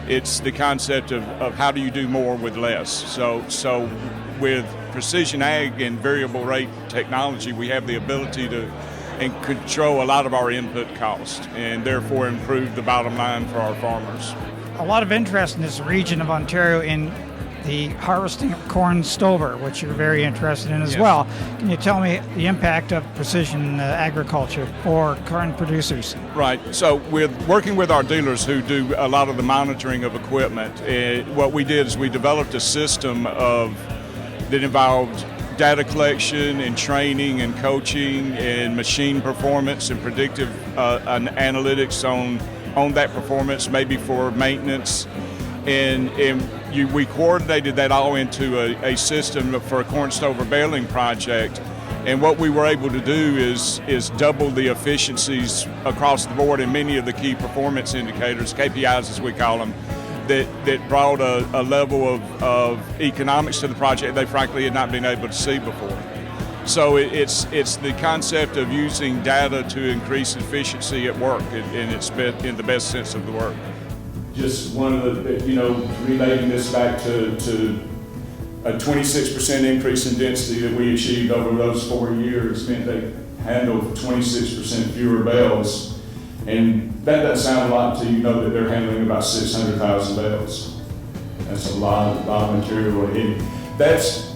It's the concept of how do you do more with less. So with precision ag and variable rate technology, we have the ability to and control a lot of our input costs and therefore improve the bottom line for our farmers. A lot of interest in this region of Ontario in the harvesting of corn stover, which you're very interested in as Yes. well. Can you tell me the impact of precision agriculture for corn producers? Right. So with working with our dealers who do a lot of the monitoring of equipment, what we did is we developed a system that involved data collection and training and coaching and machine performance and predictive analytics on that performance, maybe for maintenance. And we coordinated that all into a system for a corn stover baling project. And what we were able to do is double the efficiencies across the board in many of the key performance indicators, KPIs as we call them, that brought a level of economics to the project they frankly had not been able to see before. So it's the concept of using data to increase efficiency at work, and it's in the best sense of the word. Just one of the, relating this back to a 26% increase in density that we achieved over those 4 years meant they handled 26% fewer bales. And that doesn't sound a lot until you know that they're handling about 600,000 bales. That's a lot of material. And that's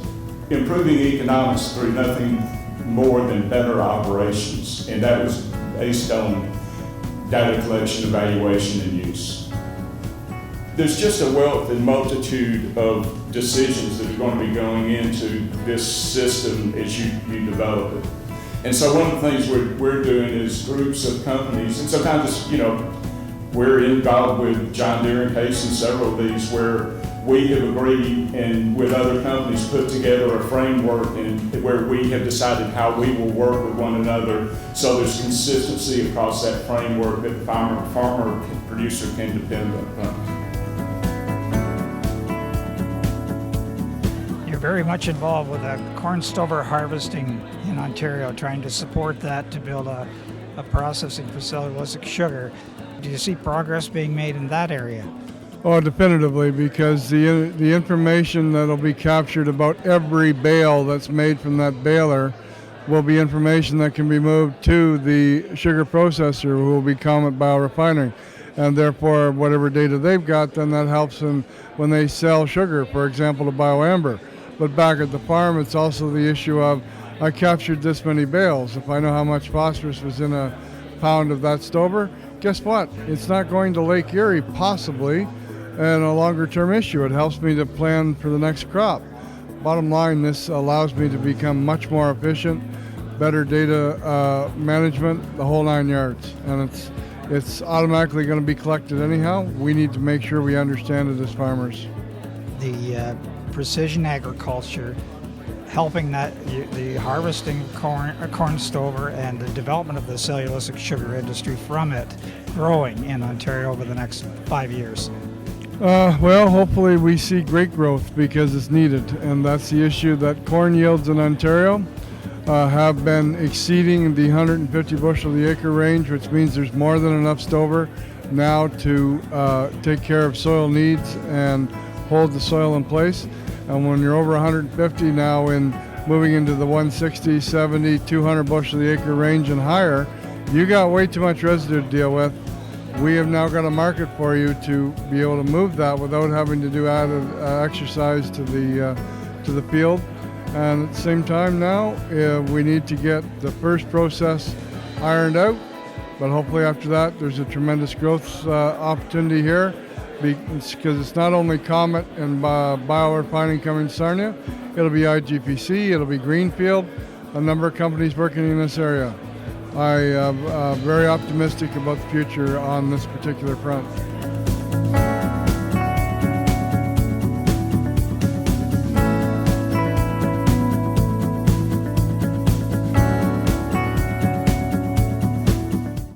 improving economics through nothing more than better operations. And that was based on data collection, evaluation, and use. There's just a wealth and multitude of decisions that are going to be going into this system as you develop it. And so one of the things we're doing is groups of companies, and sometimes we're involved with John Deere and Case and several of these where we have agreed and with other companies put together a framework and where we have decided how we will work with one another so there's consistency across that framework that the farmer producer can depend upon. Very much involved with corn stover harvesting in Ontario, trying to support that to build a processing for cellulosic sugar. Do you see progress being made in that area? Oh, definitively, because the information that'll be captured about every bale that's made from that baler will be information that can be moved to the sugar processor, who will become at biorefinery. And therefore, whatever data they've got, then that helps them when they sell sugar, for example, to BioAmber. But back at the farm, it's also the issue of, I captured this many bales. If I know how much phosphorus was in a pound of that stover, guess what? It's not going to Lake Erie, possibly, and a longer-term issue. It helps me to plan for the next crop. Bottom line, this allows me to become much more efficient, better data management, the whole 9 yards. And it's automatically going to be collected anyhow. We need to make sure we understand it as farmers. The precision agriculture, helping the harvesting of corn stover and the development of the cellulosic sugar industry from it growing in Ontario over the next 5 years? Well, hopefully we see great growth because it's needed, and that's the issue that corn yields in Ontario have been exceeding the 150 bushel the acre range, which means there's more than enough stover now to take care of soil needs and hold the soil in place. And when you're over 150 now and moving into the 160, 70, 200 bushel the acre range and higher, you got way too much residue to deal with. We have now got a market for you to be able to move that without having to do added exercise to the field. And at the same time now, we need to get the first process ironed out. But hopefully after that, there's a tremendous growth opportunity here. Because it's not only Comet and biorefining coming to Sarnia, it'll be IGPC, it'll be Greenfield, a number of companies working in this area. I am very optimistic about the future on this particular front.